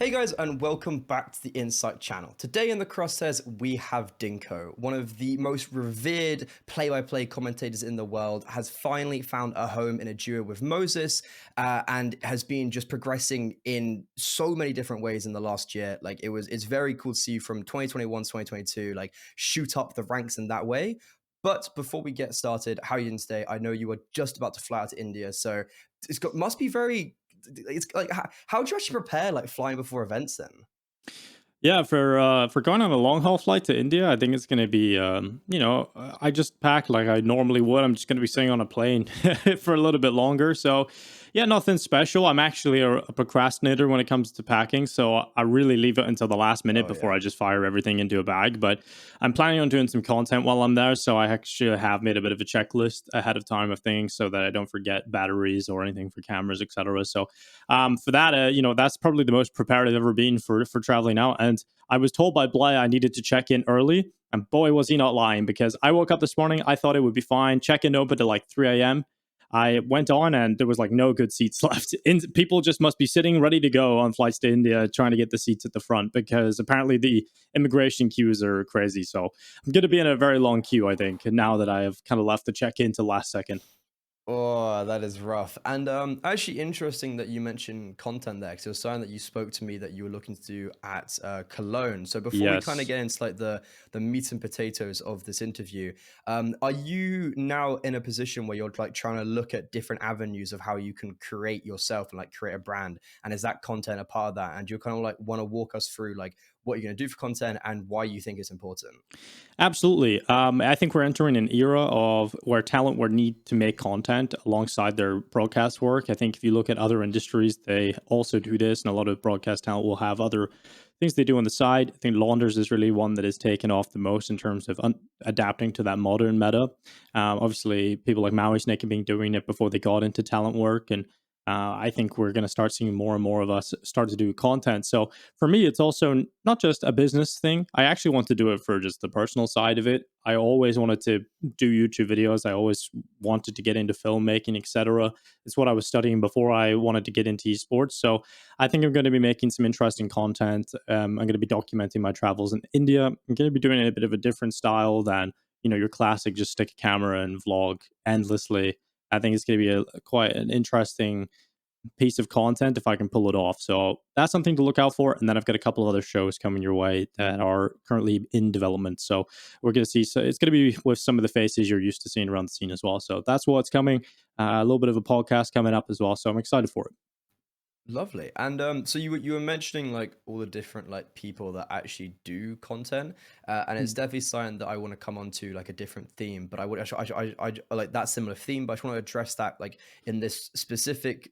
Hey guys, and welcome back to the INSITE channel. Today in the Crosshairs, we have Dinko, one of the most revered play-by-play commentators in the world, has finally found a home in a duo with Moses, and has been just progressing in so many different ways in the last year. It's very cool to see you from 2021 to 2022, like shoot up the ranks in that way. But before we get started, how are you doing today? I know you were just about to fly out to India, so must be very it's like how do you actually prepare like flying before events then? Yeah, for going on a long haul flight to India, I think it's gonna be I just pack like I normally would. I'm just gonna be sitting on a plane for a little bit longer. So yeah, nothing special. I'm actually a procrastinator when it comes to packing, so I really leave it until the last minute Oh before yeah. I just fire everything into a bag. But I'm planning on doing some content while I'm there, so I actually have made a bit of a checklist ahead of time of things so that I don't forget batteries or anything for cameras, etc. So for that, that's probably the most prepared I've ever been for traveling out. And I was told by Bly I needed to check in early, and boy was he not lying, because I woke up this morning, I thought it would be fine. Check in opened at like 3 a.m. I went on and there was like no good seats left. People just must be sitting ready to go on flights to India trying to get the seats at the front because apparently the immigration queues are crazy. So I'm going to be in a very long queue, I think, now that I have kind of left the check in to last second. Oh, that is rough. And actually interesting that you mentioned content there, because it was something that you spoke to me that you were looking to do at Cologne. So before we kind of Yes. get into like the meat and potatoes of this interview, are you now in a position where you're like trying to look at different avenues of how you can create yourself and like create a brand? And is that content a part of that? And do you kind of like want to walk us through like what you're going to do for content and why you think it's important? Absolutely. I think we're entering an era of where talent will need to make content alongside their broadcast work. I think if you look at other industries, they also do this, and a lot of broadcast talent will have other things they do on the side. I think Launders is really one that is taken off the most in terms of adapting to that modern meta. Obviously, people like Maui Snake have been doing it before they got into talent work, and I think we're going to start seeing more and more of us start to do content. So for me, it's also not just a business thing. I actually want to do it for just the personal side of it. I always wanted to do YouTube videos. I always wanted to get into filmmaking, etc. It's what I was studying before I wanted to get into esports. So I think I'm going to be making some interesting content. I'm going to be documenting my travels in India. I'm going to be doing it in a bit of a different style than your classic just stick a camera and vlog endlessly. I think it's going to be quite an interesting piece of content if I can pull it off. So that's something to look out for. And then I've got a couple of other shows coming your way that are currently in development. So we're going to see. So it's going to be with some of the faces you're used to seeing around the scene as well. So that's what's coming. A little bit of a podcast coming up as well. So I'm excited for it. Lovely. And so you were mentioning like all the different like people that actually do content, and it's definitely something that I want to come on to like a different theme. But I would I like that similar theme, but I just want to address that like in this specific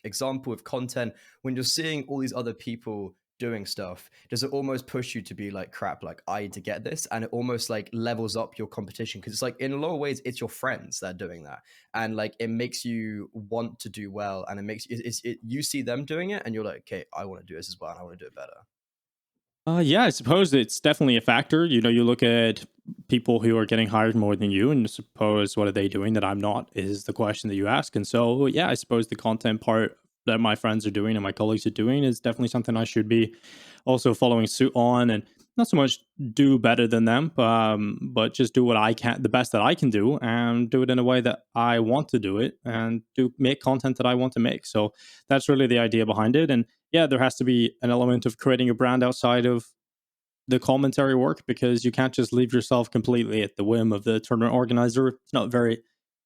example of content when you're seeing all these other people doing stuff, does it almost push you to be like crap, like I need to get this, and it almost like levels up your competition because it's like in a lot of ways it's your friends that are doing that, and like it makes you want to do well, and it makes you see them doing it and you're like, okay, I want to do this as well and I want to do it better. Yeah, I suppose it's definitely a factor. You look at people who are getting hired more than you, and suppose what are they doing that I'm not is the question that you ask. And so, yeah, I suppose the content part that my friends are doing and my colleagues are doing is definitely something I should be also following suit on, and not so much do better than them, but just do what I can, the best that I can do, and do it in a way that I want to do it, and do make content that I want to make. So that's really the idea behind it. And yeah, there has to be an element of creating a brand outside of the commentary work, because you can't just leave yourself completely at the whim of the tournament organizer. It's not a very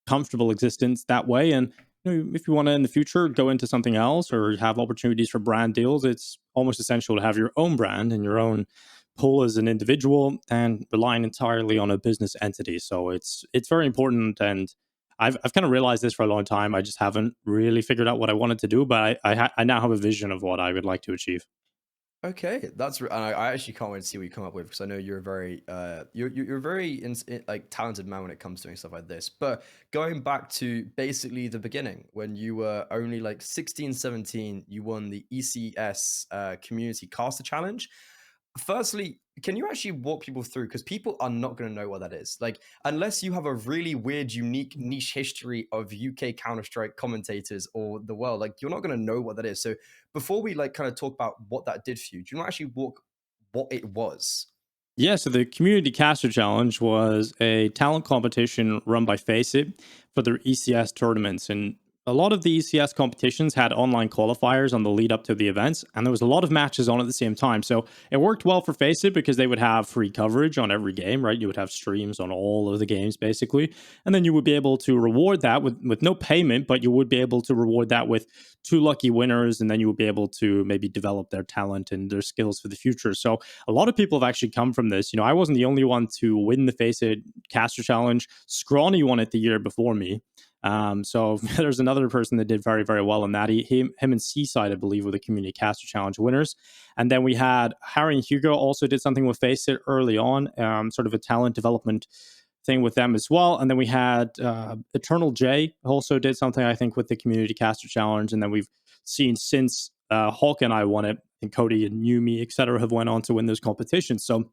comfortable existence that way. And if you want to in the future go into something else or have opportunities for brand deals, it's almost essential to have your own brand and your own pull as an individual and relying entirely on a business entity. So it's very important. And I've kind of realized this for a long time. I just haven't really figured out what I wanted to do, but I now have a vision of what I would like to achieve. Okay, and I actually can't wait to see what you come up with because I know you're a very you're a very like talented man when it comes to doing stuff like this. But going back to basically the beginning when you were only like 16, 17, you won the ECS Community Caster Challenge. firstly, can you actually walk people through? Because people are not going to know what that is. Like, unless you have a really weird, unique niche history of UK Counter-Strike commentators or the world, like you're not going to know what that is. So before we like kind of talk about what that did for you, do you want to actually walk what it was? Yeah, so the Community Caster Challenge was a talent competition run by Faceit for their ECS tournaments. And a lot of the ECS competitions had online qualifiers on the lead up to the events, and there was a lot of matches on at the same time. So it worked well for Faceit because they would have free coverage on every game, right? You would have streams on all of the games, basically. And then you would be able to reward that with no payment, but you would be able to reward that with two lucky winners, and then you would be able to maybe develop their talent and their skills for the future. So a lot of people have actually come from this. You know, I wasn't the only one to win the Faceit Caster Challenge. Scrawny won it the year before me. So there's another person that did very, very well in that. Him and Seaside, I believe, were the Community Caster Challenge winners. And then we had Harry and Hugo also did something with Faceit early on, sort of a talent development thing with them as well. And then we had Eternal J also did something, I think, with the Community Caster Challenge. And then we've seen since Hawka and I won it, and Cody and Yumi, etc., have went on to win those competitions. So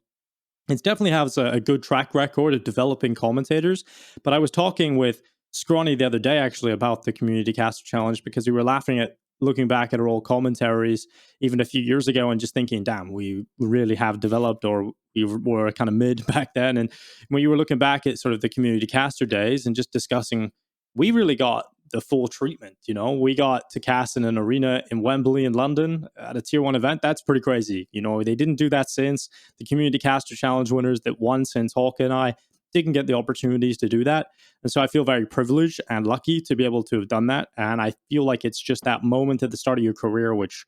it definitely has a good track record of developing commentators. But I was talking with Scrawny the other day actually about the Community Caster Challenge because we were laughing at looking back at our old commentaries even a few years ago and just thinking, damn, we really have developed, or we were kind of mid back then. And when you were looking back at sort of the Community Caster days and just discussing, we really got the full treatment. You know, we got to cast in an arena in Wembley in London at a tier 1 event. That's pretty crazy. You know, they didn't do that since the Community Caster Challenge winners that won since Hawka and I didn't get the opportunities to do that. And so I feel very privileged and lucky to be able to have done that. And I feel like it's just that moment at the start of your career, which,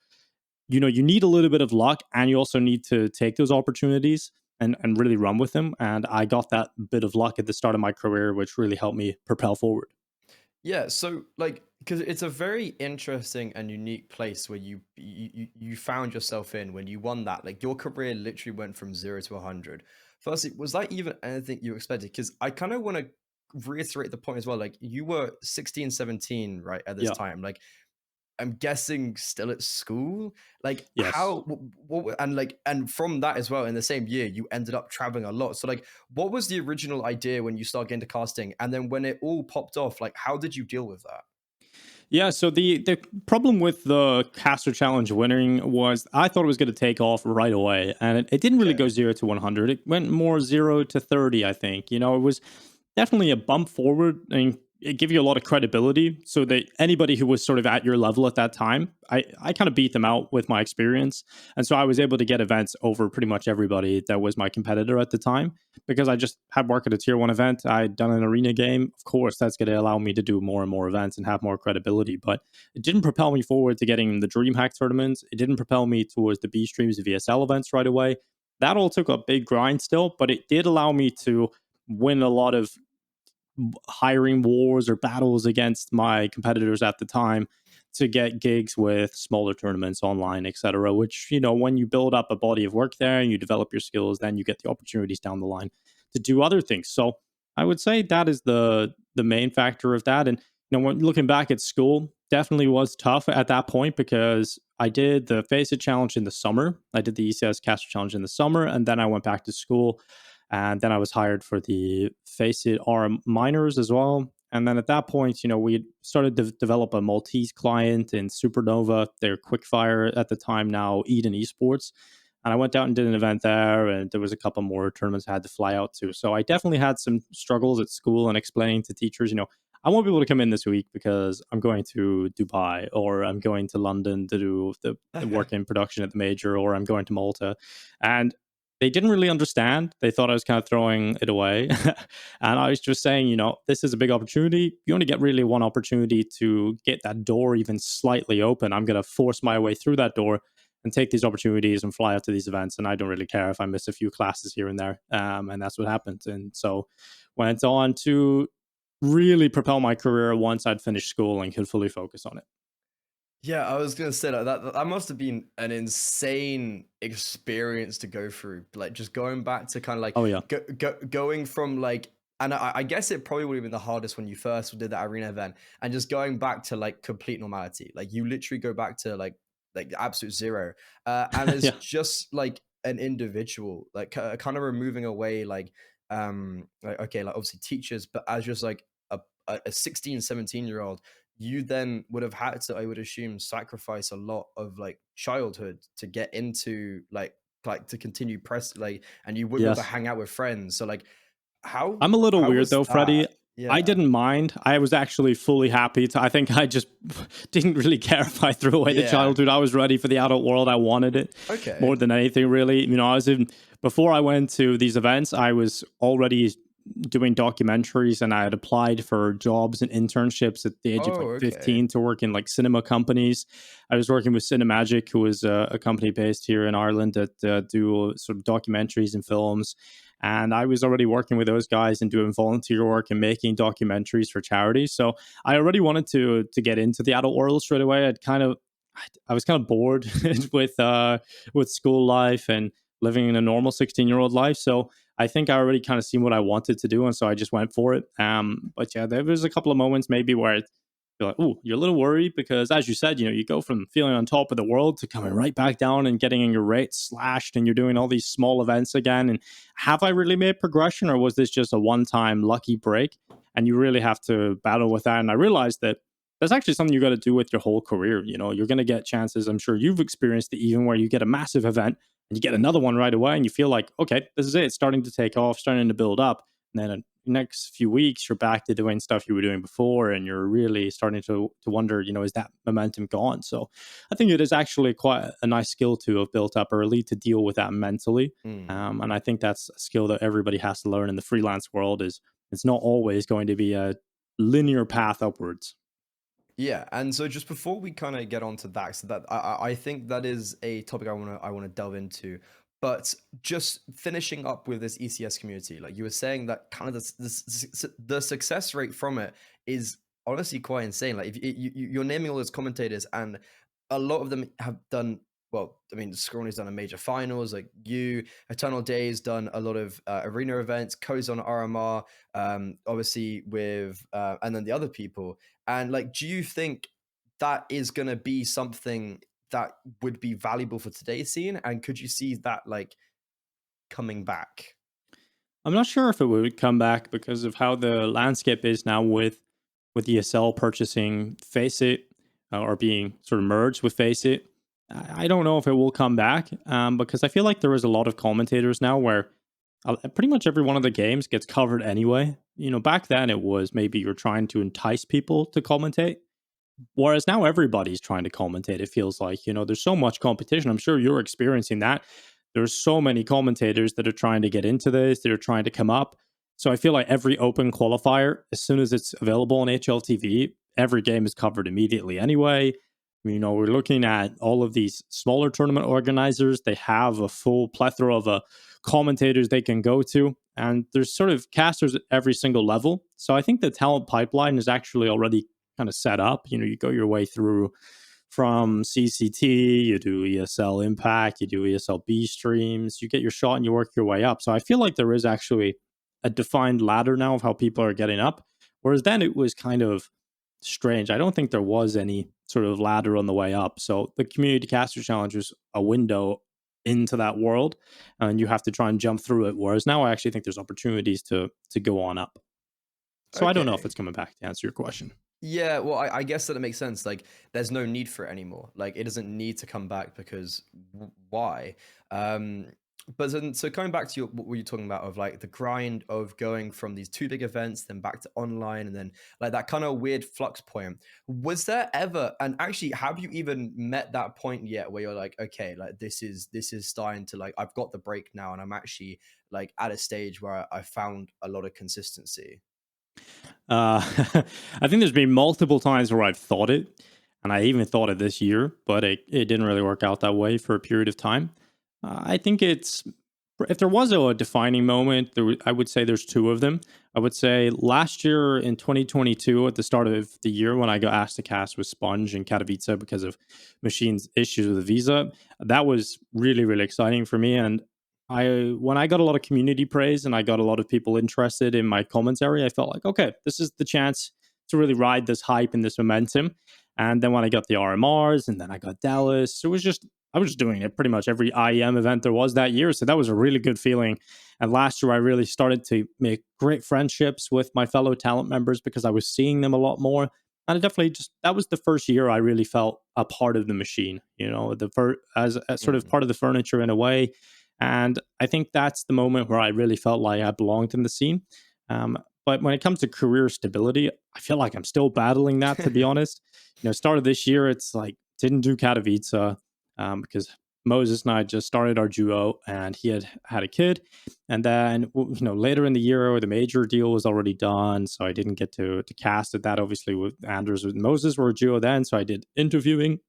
you know, you need a little bit of luck and you also need to take those opportunities and really run with them. And I got that bit of luck at the start of my career, which really helped me propel forward. Yeah, so like because it's a very interesting and unique place where you found yourself in when you won that. Like your career literally went from 0 to 100. Firstly, was that even anything you expected? Because I kind of want to reiterate the point as well. Like you were 16, 17, right, at this Yeah. time. Like I'm guessing still at school. Like Yes. and like and from that as well in the same year you ended up traveling a lot. So like what was the original idea when you started getting into casting? And then when it all popped off, like how did you deal with that? Yeah, so the problem with the caster challenge winning was I thought it was going to take off right away, and it didn't really Okay. go 0 to 100. It went more 0 to 30, I think. You know, it was definitely a bump forward and it gave you a lot of credibility so that anybody who was sort of at your level at that time, I kind of beat them out with my experience. And so I was able to get events over pretty much everybody that was my competitor at the time because I just had work at a tier 1 event. I'd done an arena game. Of course, that's going to allow me to do more and more events and have more credibility. But it didn't propel me forward to getting the DreamHack tournaments. It didn't propel me towards the B streams of VSL events right away. That all took a big grind still, but it did allow me to win a lot of hiring wars or battles against my competitors at the time to get gigs with smaller tournaments online, etc. Which, you know, when you build up a body of work there and you develop your skills, then you get the opportunities down the line to do other things. So I would say that is the main factor of that. And you know, when looking back at school, definitely was tough at that point because I did the Face It Challenge in the summer. I did the ECS Caster Challenge in the summer, and then I went back to school and then I was hired for the Face It R minors as well. And then at that point, you know, we started to develop a Maltese client in Supernova. They're Quickfire at the time, now Eden Esports. And I went out and did an event there, and there was a couple more tournaments I had to fly out to. So I definitely had some struggles at school and explaining to teachers, you know, I won't be able to come in this week because I'm going to Dubai, or I'm going to London to do the work in production at the major, or I'm going to Malta. And they didn't really understand. They thought I was kind of throwing it away. And I was just saying, you know, this is a big opportunity. You only get really one opportunity to get that door even slightly open. I'm going to force my way through that door and take these opportunities and fly out to these events. And I don't really care if I miss a few classes here and there. And that's what happened. And so went on to really propel my career once I'd finished school and could fully focus on it. Yeah, I was gonna say that must have been an insane experience to go through. Like just going back to kind of like Oh, yeah. going from like, and I guess it probably would have been the hardest when you first did that arena event, and just going back to like complete normality. Like you literally go back to like the absolute zero, and it's Yeah. just like an individual, like kind of removing away like okay, like obviously teachers, but as just like a 16, 17 year old, you then would have had to, I would assume, sacrifice a lot of like childhood to get into like to continue press like, and you wouldn't be able to Yes. hang out with friends. So like I'm a little how weird was though, that? Freddie. I Yeah. didn't mind. I was actually fully happy to. I think I just didn't really care if I threw away the Yeah. childhood. I was ready for the adult world. I wanted it more Okay. than anything, really. I was in before I went to these events. I was already doing documentaries, and I had applied for jobs and internships at the age of Oh, like okay. 15 to work in like cinema companies. I was working with Cinemagic, who is a company based here in Ireland that do sort of documentaries and films. And I was already working with those guys and doing volunteer work and making documentaries for charities. So I already wanted to get into the adult world straight away. I was kind of bored with school life and living in a normal 16-year-old life. So I think I already kind of seen what I wanted to do, and so I just went for it. But yeah, there was a couple of moments maybe where you're like, oh, you're a little worried because, as you said, you go from feeling on top of the world to coming right back down and getting your rates slashed, and you're doing all these small events again. And have I really made progression, or was this just a one-time lucky break? And you really have to battle with that. And I realized that that's actually something you got to do with your whole career. You're going to get chances. I'm sure you've experienced it, even where you get a massive event and you get another one right away, and you feel like, okay, this is it. It's starting to take off, starting to build up. And then the next few weeks, you're back to doing stuff you were doing before, and you're really starting to wonder, is that momentum gone? So I think it is actually quite a nice skill to have built up early to deal with that mentally. Mm. And I think that's a skill that everybody has to learn in the freelance world. Is it's not always going to be a linear path upwards. Yeah, and so just before we kind of get onto that, so that I think that is a topic I want to delve into. But just finishing up with this ECS community, like you were saying, that kind of the success rate from it is honestly quite insane. Like if you're naming all those commentators, and a lot of them have done well. I mean, Scrawny's done a major finals. Like you, Eternal Days done a lot of arena events. Ko's on RMR, obviously with and then the other people. And like, do you think that is going to be something that would be valuable for today's scene? And could you see that like coming back? I'm not sure if it would come back because of how the landscape is now with ESL purchasing Face It or being sort of merged with Face It. I don't know if it will come back because I feel like there is a lot of commentators now where pretty much every one of the games gets covered anyway. Back then it was maybe you're trying to entice people to commentate. Whereas now everybody's trying to commentate, it feels like. There's so much competition. I'm sure you're experiencing that. There's so many commentators that are trying to get into this, that are trying to come up. So I feel like every open qualifier, as soon as it's available on HLTV, every game is covered immediately anyway. We're looking at all of these smaller tournament organizers. They have a full plethora of commentators they can go to. And there's sort of casters at every single level. So I think the talent pipeline is actually already kind of set up. You go your way through from CCT, you do ESL Impact, you do ESL B streams, you get your shot and you work your way up. So I feel like there is actually a defined ladder now of how people are getting up. Whereas then it was kind of strange. I don't think there was any sort of ladder on the way up. So the Community Caster Challenge was a window into that world, and you have to try and jump through it. Whereas now I actually think there's opportunities to go on up. So I don't know if Okay. it's coming back to answer your question. Yeah, well, I guess that it makes sense. Like, there's no need for it anymore. Like, it doesn't need to come back because why? Um, but then, so coming back to what were you talking about of like the grind of going from these two big events, then back to online, and then like that kind of weird flux point. Was there ever, and actually, have you even met that point yet where you're like, okay, like this is starting to like, I've got the break now, and I'm actually like at a stage where I found a lot of consistency. Uh, I think there's been multiple times where I've thought it, and I even thought it this year, but it didn't really work out that way for a period of time. I think if there was a defining moment, I would say there's two of them. I would say last year in 2022, at the start of the year, when I got asked to cast with Sponge in Katowice because of Machine's issues with the visa, that was really, really exciting for me. And when I got a lot of community praise and I got a lot of people interested in my commentary, I felt like, okay, this is the chance to really ride this hype and this momentum. And then when I got the RMRs and then I got Dallas, it was just I was doing it pretty much every IEM event there was that year. So that was a really good feeling. And last year, I really started to make great friendships with my fellow talent members because I was seeing them a lot more. And I definitely just, that was the first year I really felt a part of the machine, as sort of Mm, part of the furniture in a way. And I think that's the moment where I really felt like I belonged in the scene. Um, but when it comes to career stability, I feel like I'm still battling that, to be honest. Start of this year, it's like didn't do Katowice because Moses and I just started our duo, and he had a kid. And then later in the year, the major deal was already done, so I didn't get to cast at that. Obviously, with Anders and Moses were a duo then, so I did interviewing.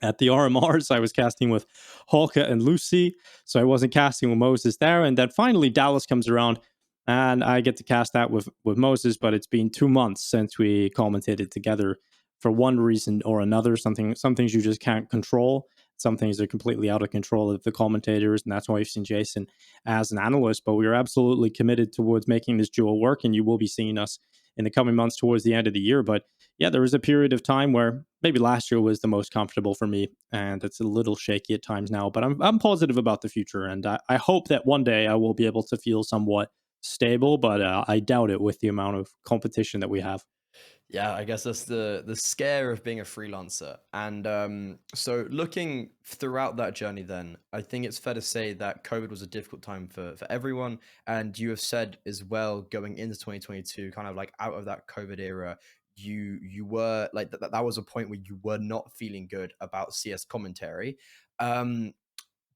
At the RMRs, I was casting with Hawka and Lucy, so I wasn't casting with Moses there. And then finally, Dallas comes around, and I get to cast that with Moses. But it's been 2 months since we commentated together for one reason or another. Some things you just can't control. Some things are completely out of control of the commentators, and that's why you've seen Jason as an analyst. But we are absolutely committed towards making this duo work, and you will be seeing us in the coming months towards the end of the year. But yeah, there was a period of time where maybe last year was the most comfortable for me, and it's a little shaky at times now. But I'm positive about the future, and I hope that one day I will be able to feel somewhat stable. But I doubt it with the amount of competition that we have. yeah, I guess that's the scare of being a freelancer. And so looking throughout that journey, then I think it's fair to say that COVID was a difficult time for everyone. And you have said as well, going into 2022, kind of like out of that COVID era, you were like that was a point where you were not feeling good about CS commentary. Um,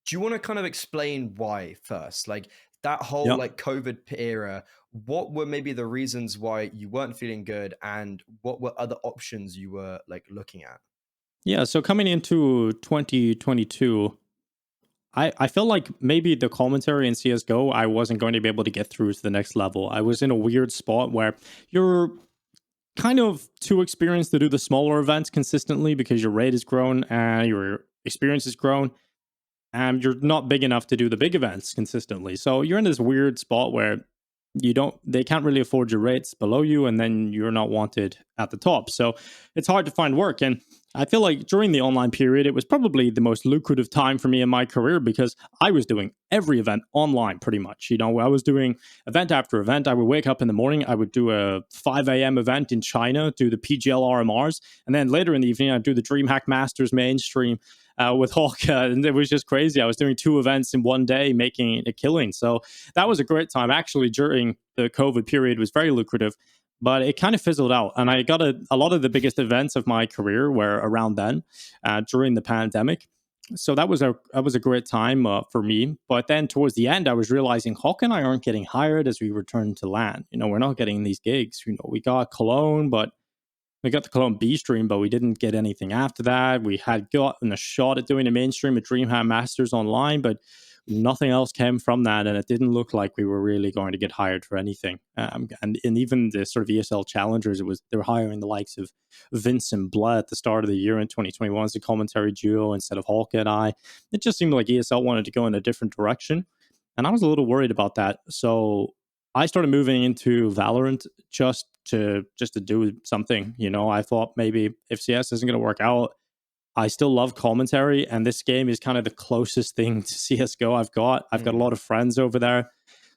do you want to kind of explain why first? Like that whole Yeah. like COVID era, what were maybe the reasons why you weren't feeling good, and what were other options you were like looking at? Yeah. So coming into 2022, I felt like maybe the commentary in CSGO, I wasn't going to be able to get through to the next level. I was in a weird spot where you're kind of too experienced to do the smaller events consistently because your rate has grown and your experience has grown, and you're not big enough to do the big events consistently. So you're in this weird spot where they can't really afford your rates below you, and then you're not wanted at the top. So it's hard to find work. And I feel like during the online period, it was probably the most lucrative time for me in my career because I was doing every event online pretty much. I was doing event after event. I would wake up in the morning, I would do a 5 a.m. event in China, do the PGL RMRs, and then later in the evening, I'd do the DreamHack Masters mainstream with Hawka, and it was just crazy. I was doing 2 events in one day, making a killing. So that was a great time. Actually, during the COVID period, was very lucrative, but it kind of fizzled out. And I got a lot of the biggest events of my career were around then, during the pandemic. So that was a great time for me. But then towards the end, I was realizing Hawk and I aren't getting hired as we return to land. We're not getting these gigs. We got Cologne, but we got the Cologne B stream, but we didn't get anything after that. We had gotten a shot at doing a mainstream at DreamHack Masters online, but nothing else came from that, and it didn't look like we were really going to get hired for anything. And even the sort of ESL challengers, they were hiring the likes of Vince and Blood at the start of the year in 2021 as a commentary duo instead of Hawk and I. It just seemed like ESL wanted to go in a different direction, and I was a little worried about that. So I started moving into Valorant just to do something. I thought maybe if CS isn't going to work out, I still love commentary, and this game is kind of the closest thing to CS:GO I've got. I've got a Mm, lot of friends over there,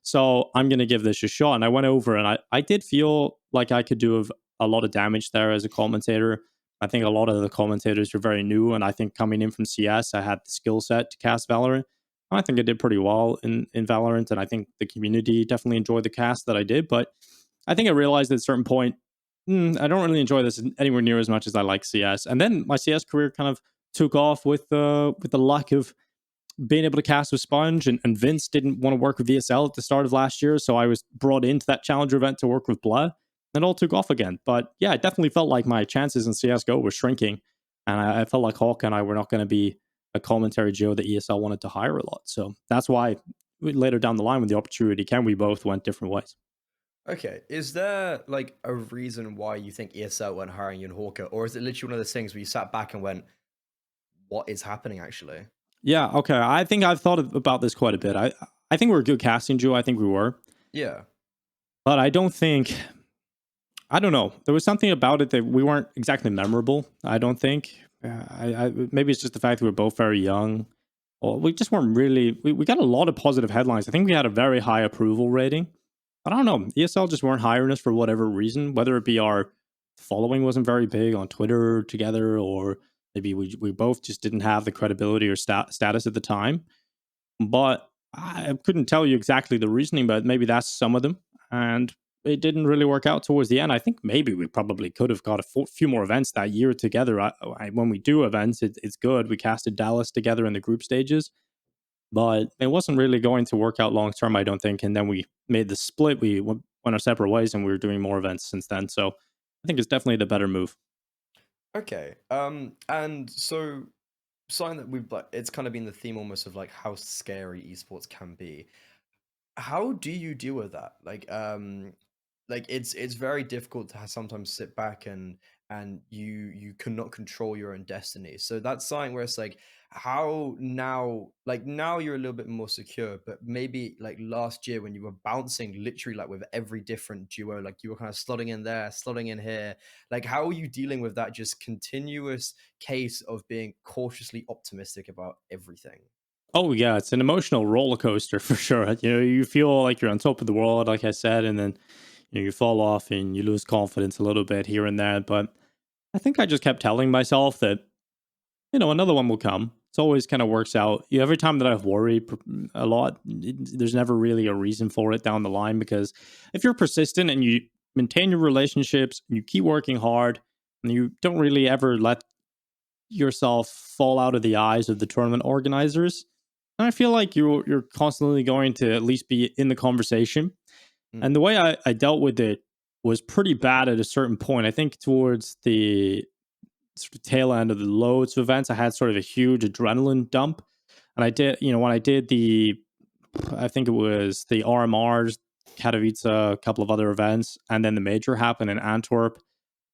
so I'm going to give this a shot. And I went over, and I did feel like I could do a lot of damage there as a commentator. I think a lot of the commentators are very new, and I think coming in from CS, I had the skill set to cast Valorant. I think I did pretty well in Valorant, and I think the community definitely enjoyed the cast that I did. But I think I realized at a certain point, I don't really enjoy this anywhere near as much as I like CS. And then my CS career kind of took off with the lack of being able to cast with Sponge, and Vince didn't want to work with VSL at the start of last year, so I was brought into that challenger event to work with Blah, and it all took off again. But yeah, it definitely felt like my chances in CS:GO were shrinking, and I felt like Hawk and I were not going to be a commentary duo that ESL wanted to hire a lot. So that's why later down the line, when the opportunity came, we both went different ways. okay, is there like a reason why you think ESL weren't hiring you in Hawker, or is it literally one of those things where you sat back and went, "What is happening?" Actually, Yeah, okay. I think I've thought about this quite a bit. I think we're a good casting duo. I think we were, yeah. but I don't think. I don't know. There was something about it that we weren't exactly memorable. I don't think. Maybe it's just the fact that we were both very young, or we just weren't really. We got a lot of positive headlines. I think we had a very high approval rating. I don't know. ESL just weren't hiring us for whatever reason, whether it be our following wasn't very big on Twitter together, or maybe we both just didn't have the credibility or status at the time. But I couldn't tell you exactly the reasoning, but maybe that's some of them. And it didn't really work out towards the end. I think maybe we probably could have got a few more events that year together. When we do events, it's good. We casted Dallas together in the group stages, but it wasn't really going to work out long term, I don't think. And then we made the split. We went our separate ways, and we were doing more events since then. So I think it's definitely the better move. Okay. And so something that we've like, it's kind of been the theme almost of like how scary esports can be. How do you deal with that? Like it's very difficult to sometimes sit back and you cannot control your own destiny. So that's something where it's like, how now, like now you're a little bit more secure, but maybe like last year when you were bouncing literally like with every different duo, like you were kind of slotting in there, slotting in here, like how are you dealing with that just continuous case of being cautiously optimistic about everything? Oh yeah, it's an emotional roller coaster for sure. You feel like you're on top of the world, like I said, and then you fall off and you lose confidence a little bit here and there. But I think I just kept telling myself that another one will come. It's always kind of works out. Every time that I've worried a lot, there's never really a reason for it down the line, because if you're persistent and you maintain your relationships and you keep working hard and you don't really ever let yourself fall out of the eyes of the tournament organizers, I feel like you're constantly going to at least be in the conversation. And Mm. the way I dealt with it was pretty bad at a certain point. I think towards the sort of tail end of the loads of events, I had sort of a huge adrenaline dump. And I did, when I did I think it was the RMRs, Katowice, a couple of other events, and then the major happened in Antwerp.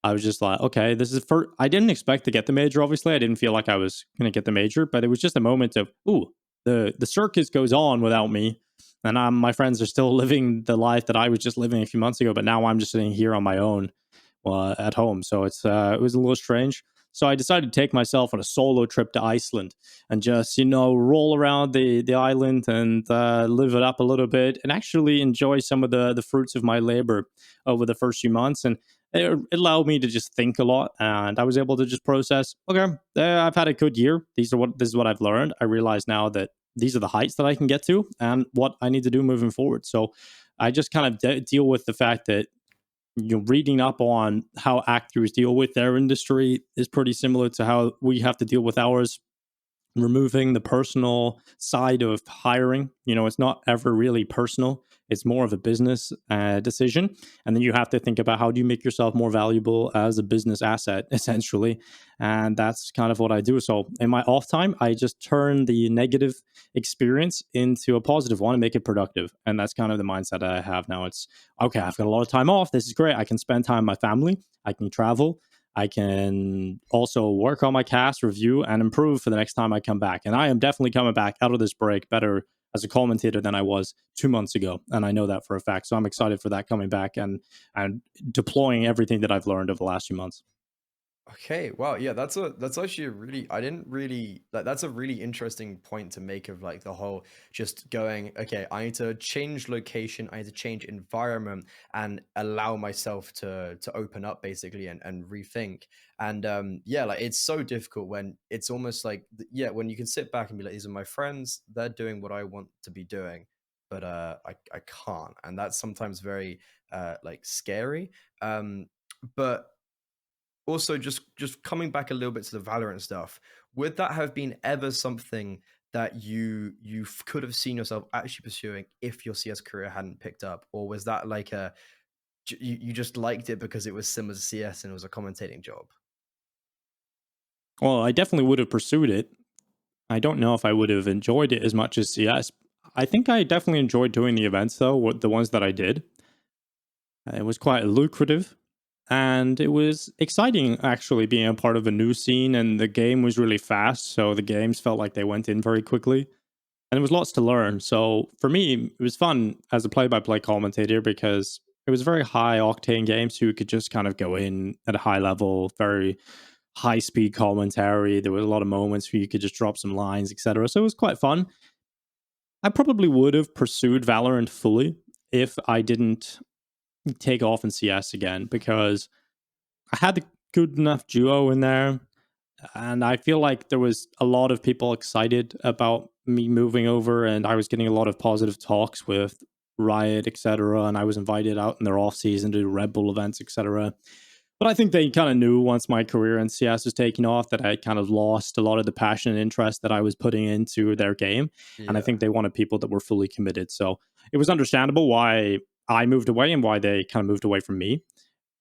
I was just like, okay, this is for. I didn't expect to get the major. Obviously, I didn't feel like I was going to get the major, but it was just a moment of, ooh, the circus goes on without me, and my friends are still living the life that I was just living a few months ago. But now I'm just sitting here on my own, at home. So it was a little strange. So I decided to take myself on a solo trip to Iceland and just roll around the island and live it up a little bit and actually enjoy some of the fruits of my labor over the first few months. And it allowed me to just think a lot, and I was able to just process. Okay, I've had a good year. This is what I've learned. I realize now that these are the heights that I can get to, and what I need to do moving forward. So I just kind of deal with the fact that reading up on how actors deal with their industry is pretty similar to how we have to deal with ours, removing the personal side of hiring. It's not ever really personal. It's more of a business decision. And then you have to think about, how do you make yourself more valuable as a business asset, essentially. And that's kind of what I do. So in my off time, I just turn the negative experience into a positive one and make it productive. And that's kind of the mindset I have now. It's okay, I've got a lot of time off. This is great. I can spend time with my family. I can travel. I can also work on my cast, review, and improve for the next time I come back. And I am definitely coming back out of this break better as a commentator than I was 2 months ago. And I know that for a fact. So I'm excited for that coming back and deploying everything that I've learned over the last few months. Okay, wow, yeah, that's actually a really I didn't really like that's a really interesting point to make of like the whole just going, okay, I need to change location, I need to change environment and allow myself to open up basically and rethink. And yeah, like it's so difficult when it's almost like yeah, when you can sit back and be like, these are my friends, they're doing what I want to be doing, but I can't. And that's sometimes very like scary. But also just coming back a little bit to the Valorant stuff, would that have been ever something that you could have seen yourself actually pursuing if your CS career hadn't picked up, or was that like you just liked it because it was similar to CS and it was a commentating job? Well, I definitely would have pursued it. I don't know if I would have enjoyed it as much as CS. I think I definitely enjoyed doing the events, though, the ones that I did. It was quite lucrative. And it was exciting, actually, being a part of a new scene. And the game was really fast. So the games felt like they went in very quickly. And there was lots to learn. So for me, it was fun as a play by play commentator, because it was a very high octane game. So you could just kind of go in at a high level, very high speed commentary. There was a lot of moments where you could just drop some lines, etc. So it was quite fun. I probably would have pursued Valorant fully if I didn't take off in CS again, because I had a good enough duo in there. And I feel like there was a lot of people excited about me moving over, and I was getting a lot of positive talks with Riot, etc. And I was invited out in their off season to do Red Bull events, etc. But I think they kind of knew once my career in CS was taking off that I kind of lost a lot of the passion and interest that I was putting into their game. And I Yeah. think they wanted people that were fully committed. So it was understandable why I moved away and why they kind of moved away from me.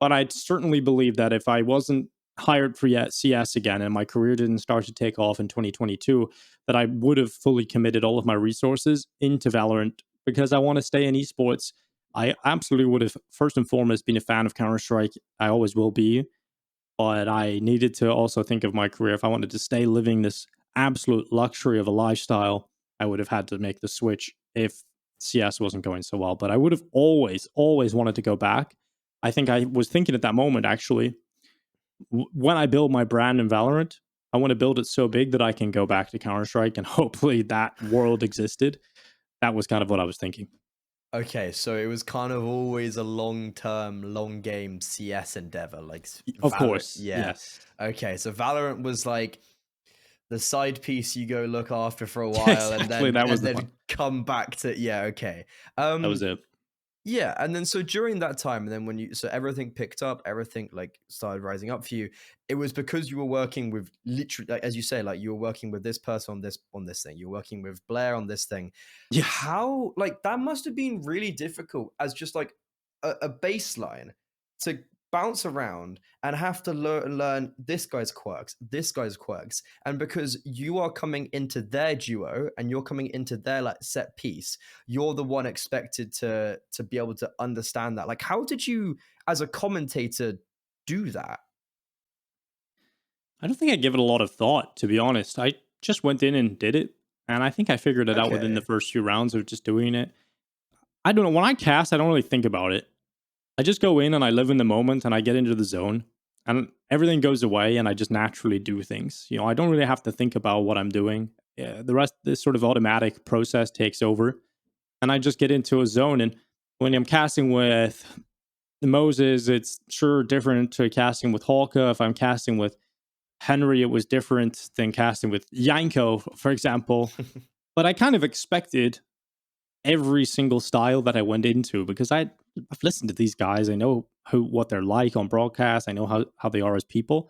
But I certainly believe that if I wasn't hired for yet CS again and my career didn't start to take off in 2022, that I would have fully committed all of my resources into Valorant because I want to stay in esports. I absolutely would have first and foremost been a fan of Counter-Strike. I always will be, but I needed to also think of my career. If I wanted to stay living this absolute luxury of a lifestyle, I would have had to make the switch if CS wasn't going so well. But I would have always wanted to go back. I think I was thinking at that moment, actually, when I build my brand in Valorant, I want to build it so big that I can go back to Counter Strike, and hopefully that world existed. That was kind of what I was thinking. Okay, so it was kind of always a long-term, long game CS endeavor, like Of Valorant. course, Yeah. yes. Okay, so Valorant was like the side piece you go look after for a Yeah, while, and exactly. then That was the fun. come back to, yeah, okay. That was it. Yeah, and then so during that time, and then when you so everything picked up, everything like started rising up for you. It was because you were working with literally, like, as you say, like you were working with this person on this thing. You were working with Blair on this thing. Yes. How like that must have been really difficult as just like a baseline to bounce around and have to learn this guy's quirks, and because you are coming into their duo and you're coming into their like set piece, you're the one expected to be able to understand that. Like, how did you, as a commentator, do that? I don't think I give it a lot of thought, to be honest. I just went in and did it. And I think I figured it out within the Okay. first few rounds of just doing it. I don't know. When I cast, I don't really think about it. I just go in and I live in the moment and I get into the zone and everything goes away and I just naturally do things. You know, I don't really have to think about what I'm doing. Yeah, the rest, this sort of automatic process takes over and I just get into a zone. And when I'm casting with Moses, it's sure different to casting with hawka. If I'm casting with Henry, it was different than casting with Yanko, for example. But I kind of expected every single style that I went into because I've listened to these guys. I know what they're like on broadcast. I know how they are as people.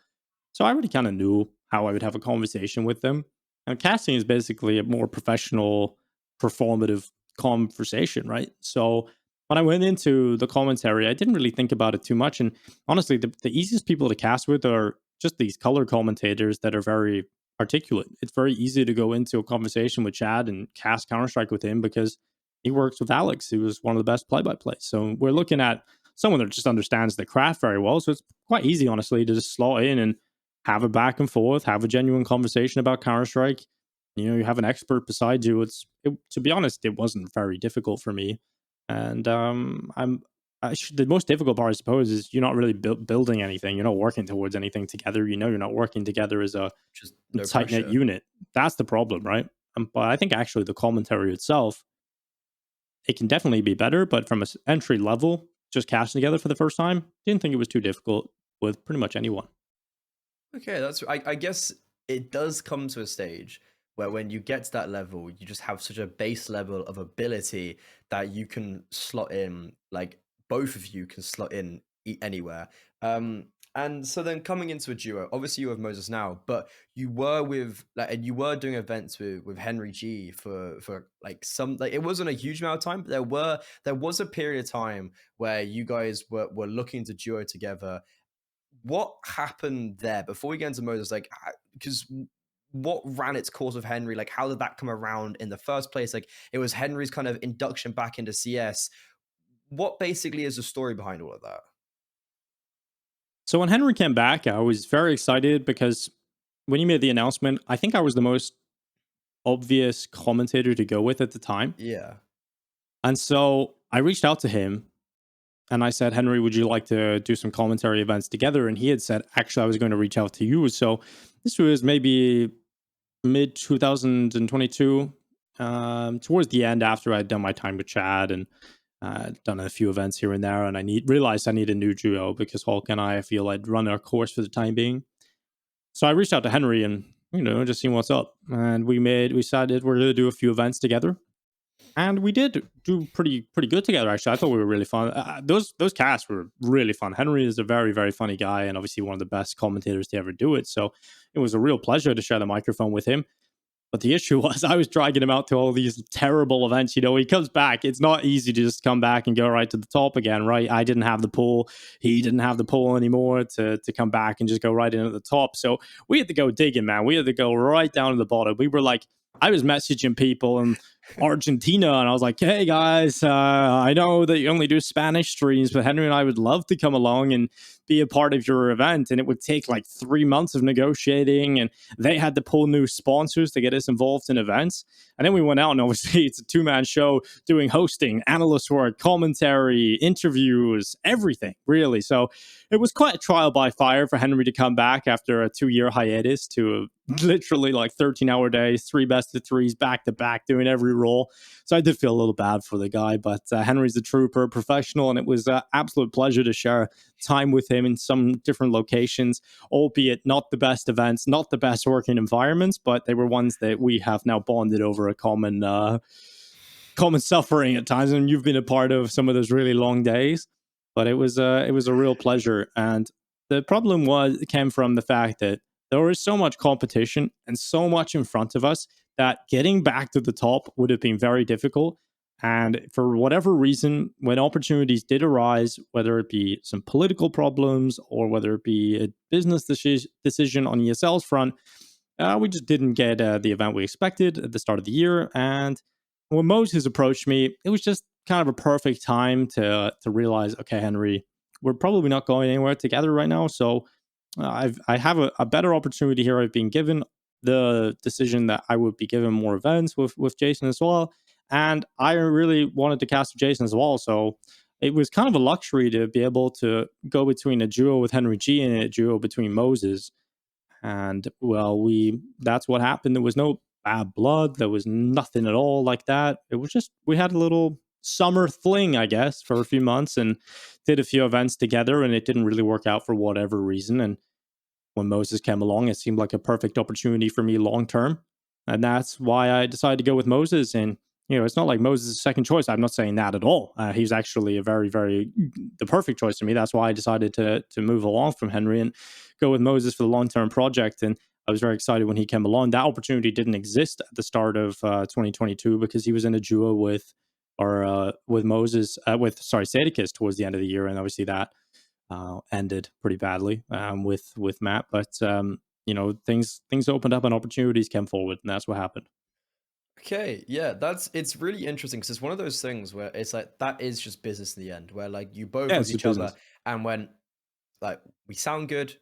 So I already kind of knew how I would have a conversation with them. And casting is basically a more professional, performative conversation, right? So when I went into the commentary, I didn't really think about it too much. And honestly, the easiest people to cast with are just these color commentators that are very articulate. It's very easy to go into a conversation with Chad and cast Counter Strike with him because he works with Alex, who was one of the best play by plays. So we're looking at someone that just understands the craft very well. So it's quite easy, honestly, to just slot in and have a back and forth, have a genuine conversation about Counter Strike. You know, you have an expert beside you. To be honest, it wasn't very difficult for me. And the most difficult part, I suppose, is you're not really building anything. You're not working towards anything together. You know, you're not working together as a Just no tight knit pressure. unit. That's the problem, right? But I think actually the commentary itself, it can definitely be better. But from an entry level, just casting together for the first time, didn't think it was too difficult with pretty much anyone. Okay, that's I guess it does come to a stage where when you get to that level, you just have such a base level of ability that you can slot in, like both of you can slot in anywhere. And so then coming into a duo, obviously you have Moses now, but you were with like, and you were doing events with HenryG for like some, like it wasn't a huge amount of time, but there was a period of time where you guys were looking to duo together. What happened there before we get into Moses? Like, because what ran its course with Henry? Like, how did that come around in the first place? Like, it was Henry's kind of induction back into CS. What basically is the story behind all of that? So when Henry came back, I was very excited because when he made the announcement, I think I was the most obvious commentator to go with at the time. Yeah. And so I reached out to him And I said, Henry, would you like to do some commentary events together? And he had said, actually, I was going to reach out to you. So this was maybe mid 2022, towards the end after I'd done my time with Chad and done a few events here and there. And realized I need a new duo because Hulk and I feel I'd run our course for the time being. So I reached out to Henry and, just seeing what's up. And we decided we're going to do a few events together. And we did do pretty good together, actually. I thought we were really fun. Those casts were really fun. Henry is a very, very funny guy and obviously one of the best commentators to ever do it. So it was a real pleasure to share the microphone with him. But the issue was I was dragging him out to all these terrible events. He comes back. It's not easy to just come back and go right to the top again, right? I didn't have the pull. He didn't have the pull anymore to come back and just go right in at the top. So we had to go digging, man. We had to go right down to the bottom. We were like, I was messaging people in Argentina and I was like, hey guys, I know that you only do Spanish streams, but Henry and I would love to come along and be a part of your event. And it would take like 3 months of negotiating, and they had to pull new sponsors to get us involved in events. And then we went out, and obviously it's a 2-man show doing hosting, analyst work, commentary, interviews, everything, really. So it was quite a trial by fire for Henry to come back after a 2-year hiatus to literally like 13-hour days, 3 best of 3s back to back, doing every role. So I did feel a little bad for the guy, but Henry's a trooper, professional, and it was an absolute pleasure to share time with him in some different locations, albeit not the best events, not the best working environments, but they were ones that we have now bonded over a common suffering at times. And you've been a part of some of those really long days, but it was a real pleasure. And the problem came from the fact that there was so much competition and so much in front of us that getting back to the top would have been very difficult. And for whatever reason, when opportunities did arise, whether it be some political problems or whether it be a business decision on ESL's front, we just didn't get the event we expected at the start of the year. And when Moses approached me, it was just kind of a perfect time to realize, okay, Henry, we're probably not going anywhere together right now. So I have a better opportunity here. I've been given the decision that I would be given more events with Jason as well. And I really wanted to cast Jason as well. So it was kind of a luxury to be able to go between a duo with HenryG and a duo between Moses. And well, that's what happened. There was no bad blood. There was nothing at all like that. It was just, we had a little summer fling, I guess, for a few months and did a few events together, and it didn't really work out for whatever reason. And when Moses came along, it seemed like a perfect opportunity for me long term. And that's why I decided to go with Moses. And, it's not like Moses is second choice. I'm not saying that at all. He's actually a very, very, the perfect choice to me. That's why I decided to move along from Henry and go with Moses for the long term project. And I was very excited when he came along. That opportunity didn't exist at the start of 2022 because he was in a duo with Moses, Sadikis towards the end of the year. And obviously that ended pretty badly with Matt, but things opened up and opportunities came forward, and that's what happened. Okay, yeah, it's really interesting because it's one of those things where it's like that is just business in the end, where like you both Yeah, look it's at just each other business. and when like we sound good,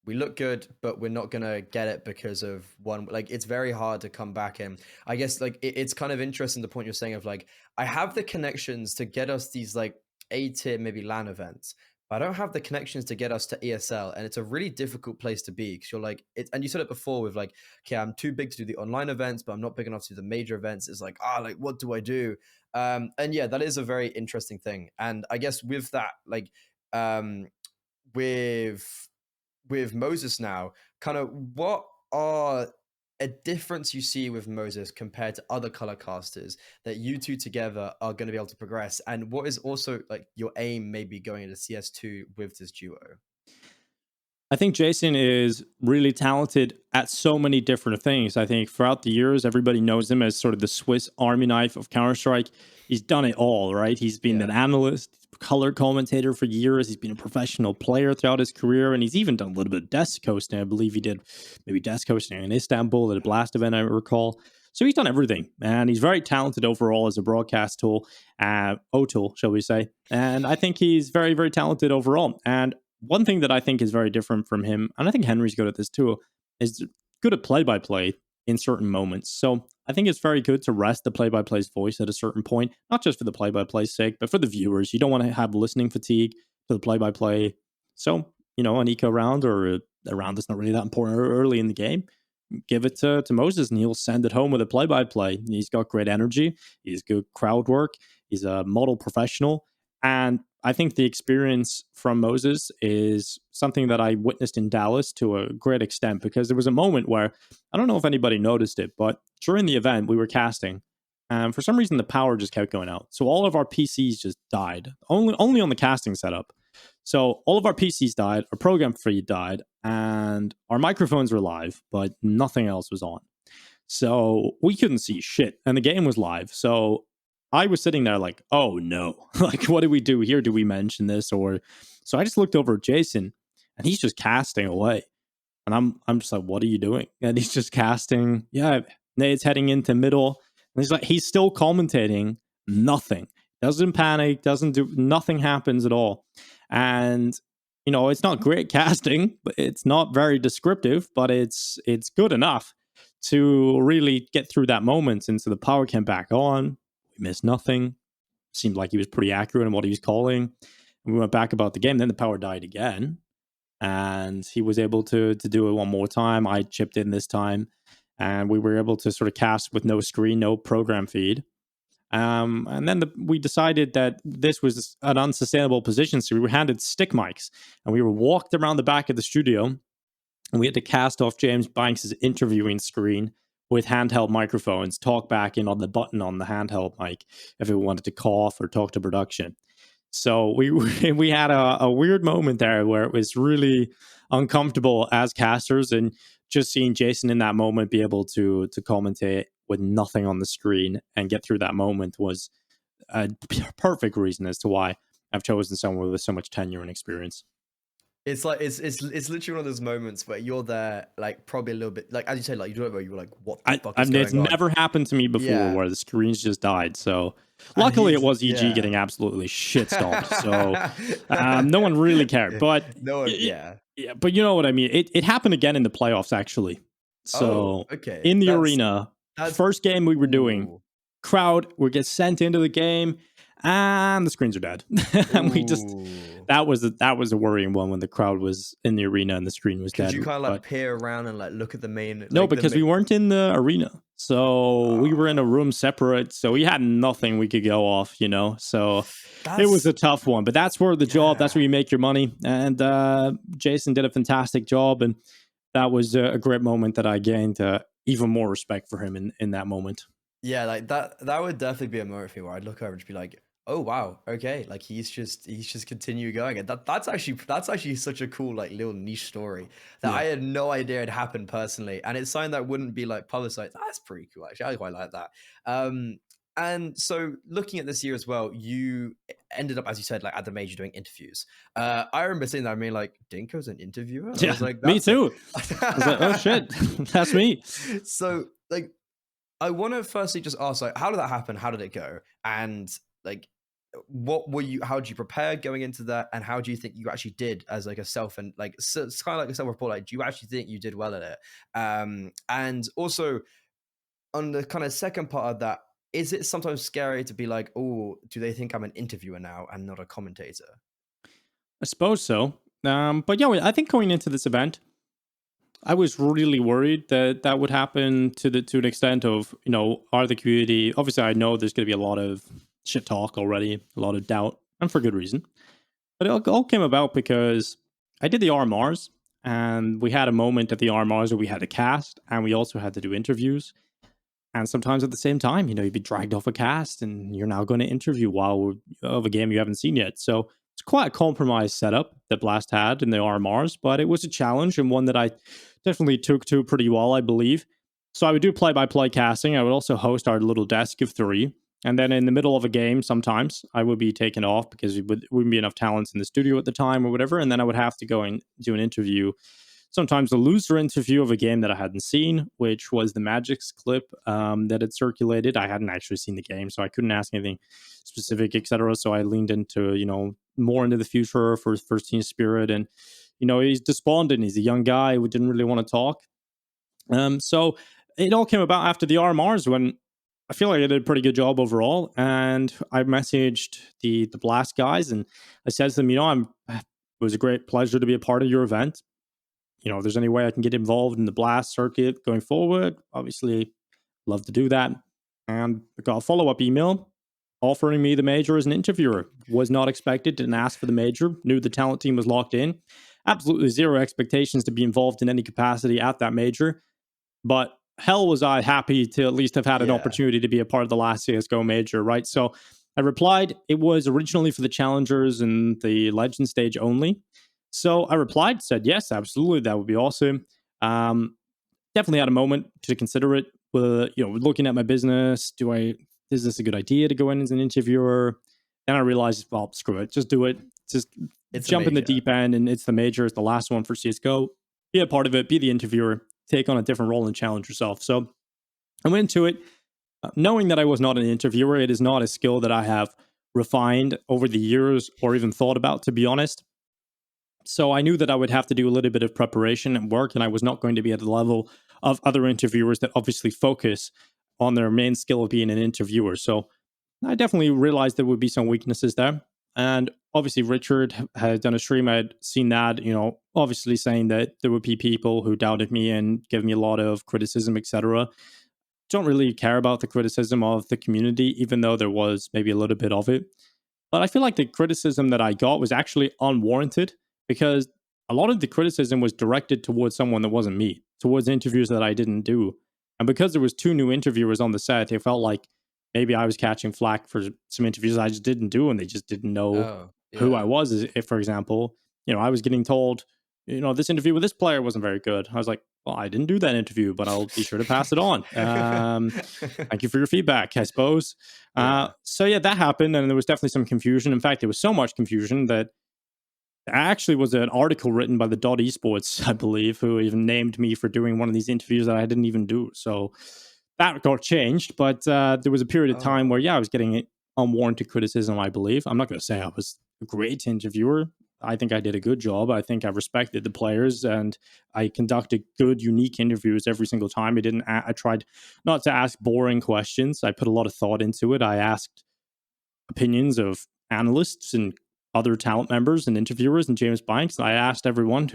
we look good, but we're not gonna get it because of one. Like it's very hard to come back, and I guess like it's kind of interesting the point you're saying of like I have the connections to get us these like A-tier maybe LAN events, but I don't have the connections to get us to ESL, and it's a really difficult place to be because you're like it. And you said it before with like, okay, I'm too big to do the online events, but I'm not big enough to do the major events. It's like like what do I do? And yeah, that is a very interesting thing. And I guess with that, like with Moses now, kind of what are a difference you see with Moses compared to other color casters that you two together are going to be able to progress? And what is also like your aim maybe going into CS2 with this duo? I think Jason is really talented at so many different things. I think throughout the years, everybody knows him as sort of the Swiss Army knife of Counter-Strike. He's done it all, right? He's been an Yeah. analyst, color commentator for years. He's been a professional player throughout his career, and he's even done a little bit of desk hosting. I believe he did maybe desk hosting in Istanbul at a Blast event, I recall. So he's done everything, and he's very talented overall as a broadcast tool, O-tool, shall we say. And I think he's very, very talented overall. And one thing that I think is very different from him, and I think Henry's good at this too, is good at play by play. in certain moments. So I think it's very good to rest the play-by-play's voice at a certain point, not just for the play-by-play's sake, but for the viewers. You don't want to have listening fatigue to the play-by-play. So, an eco round or a round that's not really that important early in the game, give it to Moses and he'll send it home with a play-by-play. He's got great energy. He's good crowd work. He's a model professional. And I think the experience from Moses is something that I witnessed in Dallas to a great extent, because there was a moment where, I don't know if anybody noticed it, but during the event we were casting, and for some reason the power just kept going out. So all of our PCs just died, only on the casting setup. So all of our PCs died, our program feed died, and our microphones were live, but nothing else was on. So we couldn't see shit, and the game was live. So I was sitting there like, oh no, like what do we do here? Do we mention this? Or so I just looked over at Jason, and he's just casting away, and I'm just like, what are you doing? And he's just casting. Yeah, Nate's heading into middle, and he's still commentating. Nothing. Doesn't panic. Doesn't do nothing. Happens at all. And it's not great casting, but it's not very descriptive, but it's good enough to really get through that moment. And so the power came back on. We missed nothing. Seemed like he was pretty accurate in what he was calling. And we went back about the game. Then the power died again, and he was able to do it one more time. I chipped in this time, and we were able to sort of cast with no screen, no program feed. And then we decided that this was an unsustainable position, so we were handed stick mics, and we were walked around the back of the studio, and we had to cast off James Banks' interviewing screen with handheld microphones, talk back in on the button on the handheld mic if we wanted to cough or talk to production. So we had a weird moment there where it was really uncomfortable as casters, and just seeing Jason in that moment be able to commentate with nothing on the screen and get through that moment was a perfect reason as to why I've chosen someone with so much tenure and experience. It's like it's literally one of those moments where you're there, like probably a little bit, like as you said, like you don't know, you were like, what the fuck is going it's on? never happened to me before where the screens just died. So luckily it was EG getting absolutely shit stomped. So no one really cared. But no one, yeah, but you know what I mean. It happened again in the playoffs actually. So okay, in the arena, first game we were doing, crowd would get sent into the game, and the screens are dead. And we just that was a worrying one when the crowd was in the arena and the screen was dead. Could you kind of like peer around and like look at the main? No, because we weren't in the arena, so we were in a room separate. So we had nothing we could go off, So it was a tough one. But that's where the job. That's where you make your money. And Jason did a fantastic job, and that was a great moment that I gained even more respect for him in that moment. Yeah, like that would definitely be a moment for me where I'd look over and just be like, oh wow, okay, like he's just continue going, and that's actually such a cool like little niche story that I had no idea had happened personally, and it's something that wouldn't be like publicized. That's pretty cool, actually. I quite like that. And so looking at this year as well, you ended up, as you said, like at the major doing interviews. I remember seeing that. I mean, like, Dinko's an interviewer. And I was like, me too. I was like, oh shit, that's me. So like, I want to firstly just ask, like, how did that happen? How did it go? And like, how did you prepare going into that? And how do you think you actually did as like a self, and like, so it's kind of like a self-report, like, do you actually think you did well at it? And also on the kind of second part of that, is it sometimes scary to be like, oh, do they think I'm an interviewer now and not a commentator? I suppose so. But yeah, I think going into this event, I was really worried that would happen to an extent of, are the community, obviously I know there's going to be a lot of shit talk already, a lot of doubt, and for good reason. But it all came about because I did the RMRs, and we had a moment at the RMRs where we had to cast, and we also had to do interviews. And sometimes at the same time, you'd be dragged off a cast, and you're now going to interview of a game you haven't seen yet. So it's quite a compromised setup that Blast had in the RMRs, but it was a challenge, and one that I definitely took to pretty well, I believe. So I would do play-by-play casting. I would also host our little desk of 3. And then in the middle of a game, sometimes I would be taken off because there wouldn't be enough talents in the studio at the time or whatever. And then I would have to go and do an interview, sometimes a looser interview of a game that I hadn't seen, which was the Magic's clip that had circulated. I hadn't actually seen the game, so I couldn't ask anything specific, etc. So I leaned into, more into the future for his first team spirit. And, he's despondent. He's a young guy who didn't really want to talk. So it all came about after the RMRs when I feel like I did a pretty good job overall. And I messaged the Blast guys and I said to them, it was a great pleasure to be a part of your event. If there's any way I can get involved in the Blast circuit going forward, obviously love to do that. And I got a follow-up email offering me the major as an interviewer. Was not expected, didn't ask for the major, knew the talent team was locked in. Absolutely zero expectations to be involved in any capacity at that major. But hell was I happy to at least have had an Yeah. opportunity to be a part of the last CSGO Major, right? So I replied, it was originally for the challengers and the legend stage only. So I replied, said, yes, absolutely, that would be awesome. Definitely had a moment to consider it. Looking at my business, is this a good idea to go in as an interviewer? Then I realized, well, screw it, just do it. Just It's a jump in the major. deep end, and it's the major, it's the last one for CSGO. Be a part of it, be the interviewer, take on a different role and challenge yourself. So I went into it knowing that I was not an interviewer. It is not a skill that I have refined over the years or even thought about, to be honest. So I knew that I would have to do a little bit of preparation and work, and I was not going to be at the level of other interviewers that obviously focus on their main skill of being an interviewer. So I definitely realized there would be some weaknesses there. And obviously, Richard had done a stream. I had seen that, obviously saying that there would be people who doubted me and gave me a lot of criticism, etc. Don't really care about the criticism of the community, even though there was maybe a little bit of it. But I feel like the criticism that I got was actually unwarranted because a lot of the criticism was directed towards someone that wasn't me, towards interviews that I didn't do. And because there was two new interviewers on the set, it felt like maybe I was catching flack for some interviews I just didn't do and they just didn't know Oh, who I yeah. was. If, for example, I was getting told, this interview with this player wasn't very good. I was like, well, I didn't do that interview, but I'll be sure to pass it on. Thank you for your feedback, I suppose. Yeah. So yeah, that happened, and there was definitely some confusion. In fact, there was so much confusion that actually was an article written by the Esports, I believe, who even named me for doing one of these interviews that I didn't even do. So that got changed, but there was a period of time Oh. where, yeah, I was getting unwarranted criticism, I believe. I'm not going to say I was a great interviewer. I think I did a good job. I think I respected the players and I conducted good, unique interviews every single time. I tried not to ask boring questions. I put a lot of thought into it. I asked opinions of analysts and other talent members and interviewers and James Banks. I asked everyone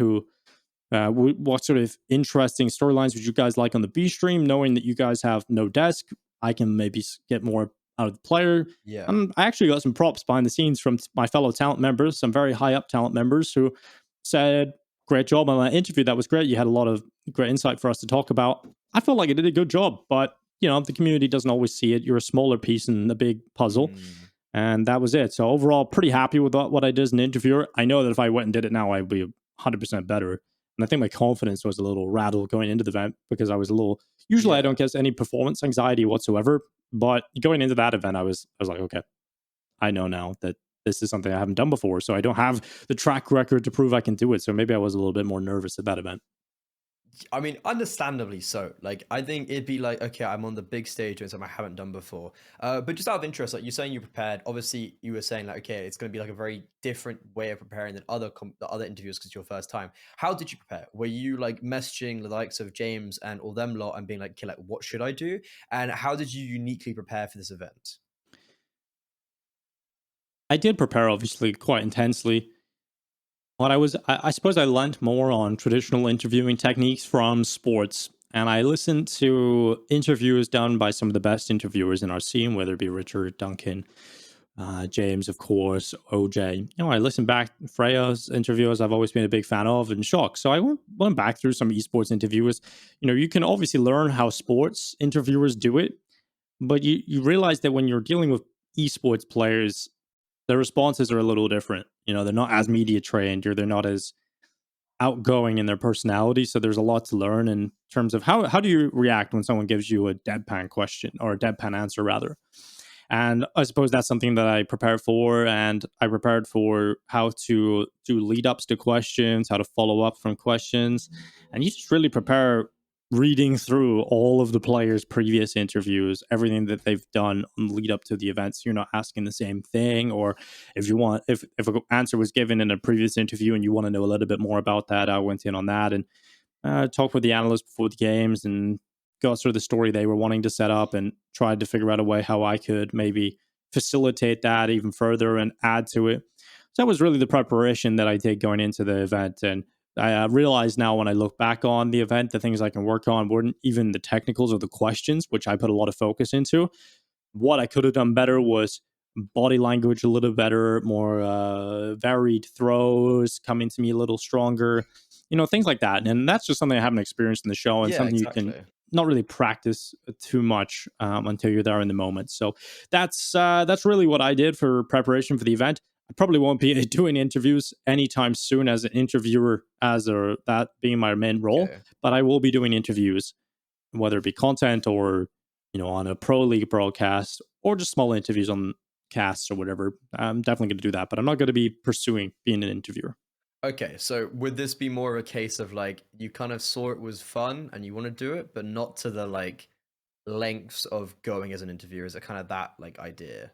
what sort of interesting storylines would you guys like on the B stream, knowing that you guys have no desk. I can maybe get more out of the player. Yeah. And I actually got some props behind the scenes from my fellow talent members, some very high up talent members who said, great job on that interview. That was great. You had a lot of great insight for us to talk about. I felt like I did a good job, but the community doesn't always see it. You're a smaller piece in the big puzzle. Mm. And that was it. So overall, pretty happy with what I did as an interviewer. I know that if I went and did it now, I'd be 100% better. And I think my confidence was a little rattled going into the event because I was a little. Usually, I Yeah. don't get any performance anxiety whatsoever. But going into that event, I was like, okay, I know now that this is something I haven't done before. So I don't have the track record to prove I can do it. So maybe I was a little bit more nervous at that event. I mean, understandably so. Like, I think it'd be like, okay, I'm on the big stage doing something I haven't done before. But just out of interest, like you're saying you prepared. Obviously, you were saying like, okay, it's going to be like a very different way of preparing than the other interviews because it's your first time. How did you prepare? Were you like messaging the likes of James and all them lot and being like, okay, like, what should I do? And how did you uniquely prepare for this event? I did prepare, obviously, quite intensely. I suppose I learned more on traditional interviewing techniques from sports, and I listened to interviews done by some of the best interviewers in our scene, whether it be Richard, Duncan, James, of course, OJ. I listened back Freya's interviews. I've always been a big fan of and shocked. So I went back through some esports interviewers. You can obviously learn how sports interviewers do it, but you realize that when you're dealing with esports players, their responses are a little different. They're not as media trained or they're not as outgoing in their personality. So there's a lot to learn in terms of how do you react when someone gives you a deadpan question or a deadpan answer rather. And I suppose that's something that I prepared for. And I prepared for how to do lead ups to questions, how to follow up from questions. And you just really prepare reading through all of the players' previous interviews, everything that they've done on lead up to the event. So you're not asking the same thing. Or if an answer was given in a previous interview and you want to know a little bit more about that, I went in on that and talked with the analyst before the games and got sort of the story they were wanting to set up and tried to figure out a way how I could maybe facilitate that even further and add to it. So that was really the preparation that I did going into the event. And I realize now when I look back on the event, the things I can work on weren't even the technicals or the questions, which I put a lot of focus into. What I could have done better was body language a little better, more varied throws, coming to me a little stronger, things like that. And that's just something I haven't experienced in the show and Yeah, something you can exactly. not really practice too much until you're there in the moment. So that's really what I did for preparation for the event. I probably won't be doing interviews anytime soon as an interviewer, that being my main role, Okay. but I will be doing interviews, whether it be content or on a pro league broadcast or just small interviews on casts or whatever. I'm definitely going to do that, but I'm not going to be pursuing being an interviewer. Okay, so would this be more of a case of like you kind of saw it was fun and you want to do it, but not to the like lengths of going as an interviewer? Is it kind of that like idea?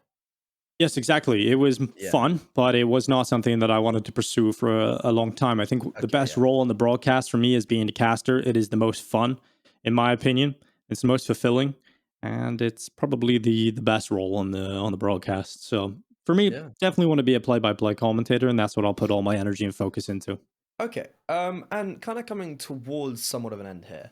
Yes, exactly. It was Yeah. fun, but it was not something that I wanted to pursue for a long time. I think the Okay, best yeah. role on the broadcast for me is being a caster. It is the most fun, in my opinion. It's the most fulfilling, and it's probably the best role on the broadcast. So for me, Yeah. definitely want to be a play by play commentator, and that's what I'll put all my energy and focus into. Okay. And kind of coming towards somewhat of an end here.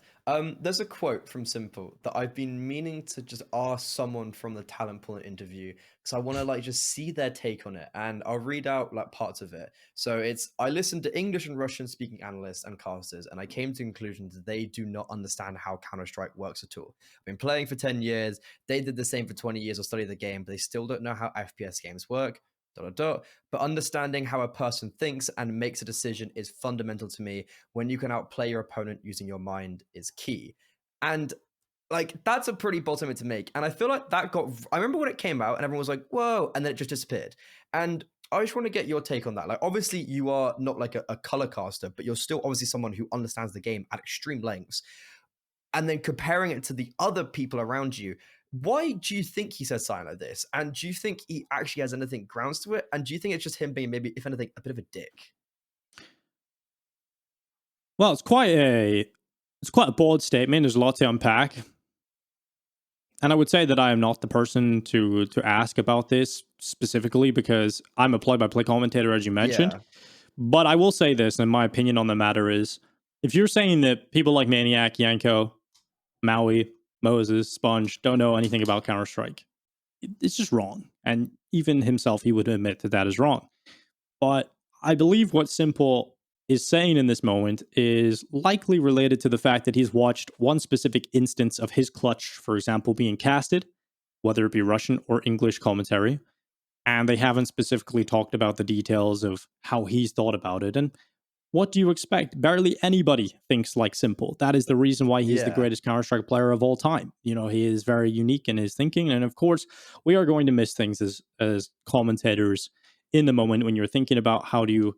There's a quote from Simple that I've been meaning to just ask someone from the talent pool interview because I want to like just see their take on it, and I'll read out like parts of it. So it's I listened to English and Russian speaking analysts and casters, and I came to the conclusion that they do not understand how Counter-Strike works at all. I've been playing for 10 years. They did the same for 20 years or studied the game, but they still don't know how FPS games work. Dot, dot, dot. But understanding how a person thinks and makes a decision is fundamental to me. When you can outplay your opponent using your mind is key. And like that's a pretty bold statement to make. And I feel like that I remember when it came out and everyone was like, whoa, and then it just disappeared. And I just want to get your take on that. Like, obviously, you are not like a color caster, but you're still obviously someone who understands the game at extreme lengths. And then comparing it to the other people around you, why do you think he says something like this? And do you think he actually has anything grounds to it? And do you think it's just him being maybe, if anything, a bit of a dick? Well, it's quite a broad statement. There's a lot to unpack. And I would say that I am not the person to ask about this specifically because I'm a play by play commentator, as you mentioned. Yeah. But I will say this, and my opinion on the matter is if you're saying that people like Maniac, Yanko, Maui, Moses, Sponge don't know anything about Counter Strike, it's just wrong. And even himself, he would admit that that is wrong. But I believe what Simple is saying in this moment is likely related to the fact that he's watched one specific instance of his clutch, for example, being casted, whether it be Russian or English commentary, and they haven't specifically talked about the details of how he's thought about it. And what do you expect? Barely anybody thinks like Simple. That is the reason why he's the Yeah. greatest Counter Strike player of all time. He is very unique in his thinking, and of course, we are going to miss things as commentators in the moment when you're thinking about how do you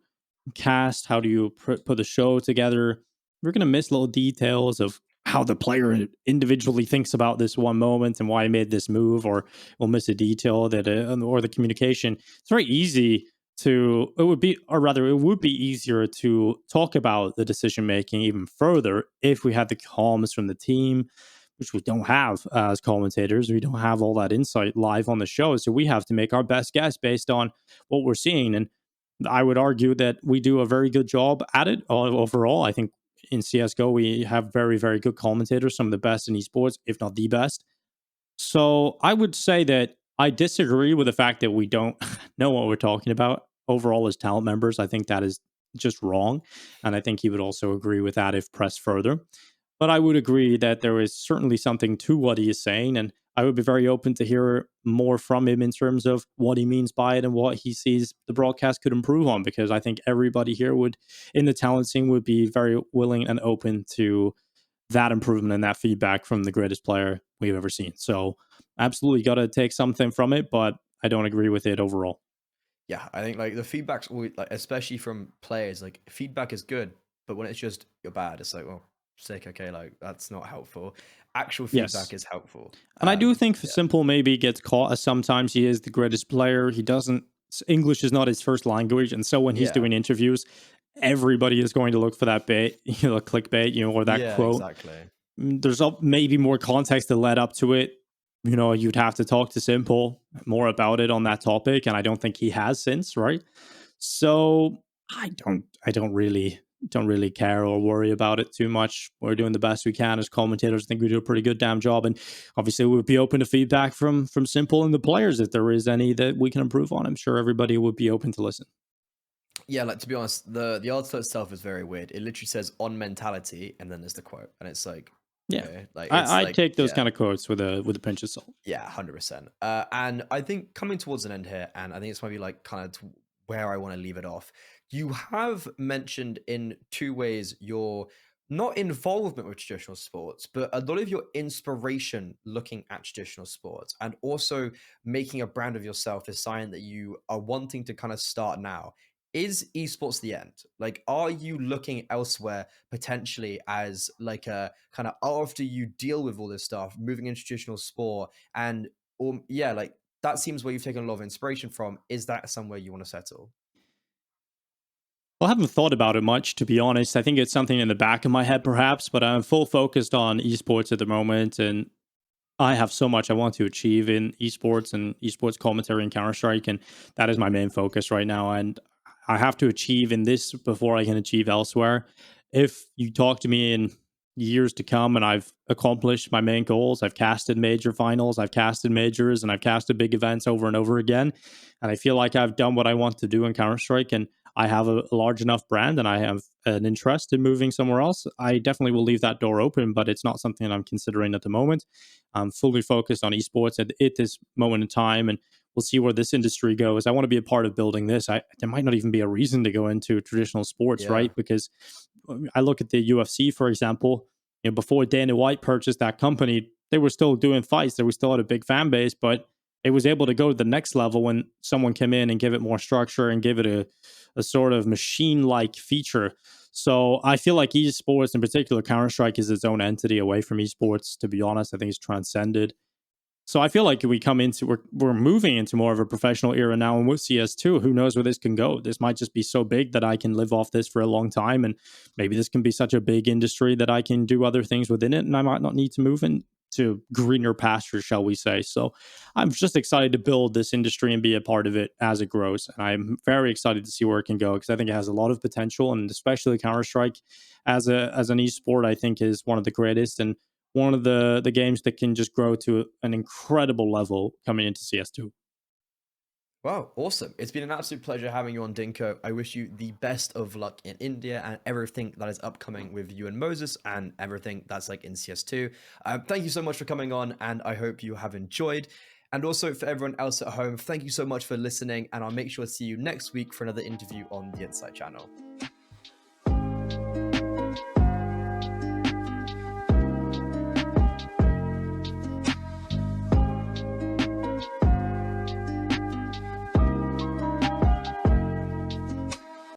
cast, how do you put the show together. We're going to miss little details of how the player individually thinks about this one moment and why he made this move, or we'll miss a detail that or the communication. It's very easy it would be, or rather, it would be easier to talk about the decision making even further if we had the comms from the team, which we don't have as commentators. We don't have all that insight live on the show, so we have to make our best guess based on what we're seeing. And I would argue that we do a very good job at it overall. I think in CSGO, we have very, very good commentators, some of the best in esports, if not the best. So I would say that I disagree with the fact that we don't know what we're talking about overall as talent members. I think that is just wrong. And I think he would also agree with that if pressed further. But I would agree that there is certainly something to what he is saying. And I would be very open to hear more from him in terms of what he means by it and what he sees the broadcast could improve on, because I think everybody here in the talent scene, would be very willing and open to that improvement and that feedback from the greatest player we've ever seen. So absolutely got to take something from it, but I don't agree with it overall. Yeah. I think like the feedback's always like, especially from players, like feedback is good, but when it's just you're bad, it's like, well, sick. Okay. Like that's not helpful. Actual feedback Yes. is helpful. And I do think Yeah. Simple maybe gets caught as sometimes he is the greatest player. He doesn't, English is not his first language. And so when he's Yeah. doing interviews, everybody is going to look for that bait, clickbait, or that Yeah. quote. Exactly. there's maybe more context that led up to it. You'd have to talk to Simple more about it on that topic, and I don't think he has since, right? So I don't really care or worry about it too much. We're doing the best we can as commentators. I think we do a pretty good damn job, and obviously we would be open to feedback from Simple and the players if there is any that we can improve on. I'm sure everybody would be open to listen. Yeah, like to be honest, the article itself is very weird. It literally says on mentality, and then there's the quote, and it's like, Yeah, okay, like it's I like, take those yeah. kind of quotes with a pinch of salt. Yeah, 100%. And I think coming towards an end here, and I think it's maybe like kind of where I want to leave it off. You have mentioned in two ways your not involvement with traditional sports, but a lot of your inspiration looking at traditional sports and also making a brand of yourself is sign that you are wanting to kind of start now. Is esports the end? Like, are you looking elsewhere potentially as like a kind of after you deal with all this stuff, moving into traditional sport and yeah, like that seems where you've taken a lot of inspiration from. Is that somewhere you want to settle? Well, I haven't thought about it much, to be honest. I think it's something in the back of my head, perhaps, but I'm full focused on esports at the moment, and I have so much I want to achieve in esports and esports commentary and Counter Strike, and that is my main focus right now. And I have to achieve in this before I can achieve elsewhere. If you talk to me in years to come and I've accomplished my main goals, I've casted major finals, I've casted majors, and I've casted big events over and over again, and I feel like I've done what I want to do in Counter Strike, and I have a large enough brand and I have an interest in moving somewhere else, I definitely will leave that door open, but it's not something that I'm considering at the moment. I'm fully focused on esports at this moment in time, and we'll see where this industry goes. I want to be a part of building this. There might not even be a reason to go into traditional sports, Yeah. right? Because I look at the UFC, for example. Before Dana White purchased that company, they were still doing fights. They were still at a big fan base, but it was able to go to the next level when someone came in and gave it more structure and gave it a sort of machine-like feature. So I feel like esports, in particular Counter Strike, is its own entity away from esports. To be honest, I think it's transcended. So I feel like we're moving into more of a professional era now, and with CS2, who knows where this can go? This might just be so big that I can live off this for a long time, and maybe this can be such a big industry that I can do other things within it, and I might not need to move into greener pastures, shall we say? So I'm just excited to build this industry and be a part of it as it grows, and I'm very excited to see where it can go because I think it has a lot of potential, and especially Counter Strike as an esport, I think is one of the greatest and one of the games that can just grow to an incredible level coming into CS2. Wow, awesome. It's been an absolute pleasure having you on, Dinko. I wish you the best of luck in India and everything that is upcoming with you and Moses and everything that's like in CS2. Thank you so much for coming on, and I hope you have enjoyed. And also for everyone else at home, thank you so much for listening, and I'll make sure to see you next week for another interview on the INSITE channel.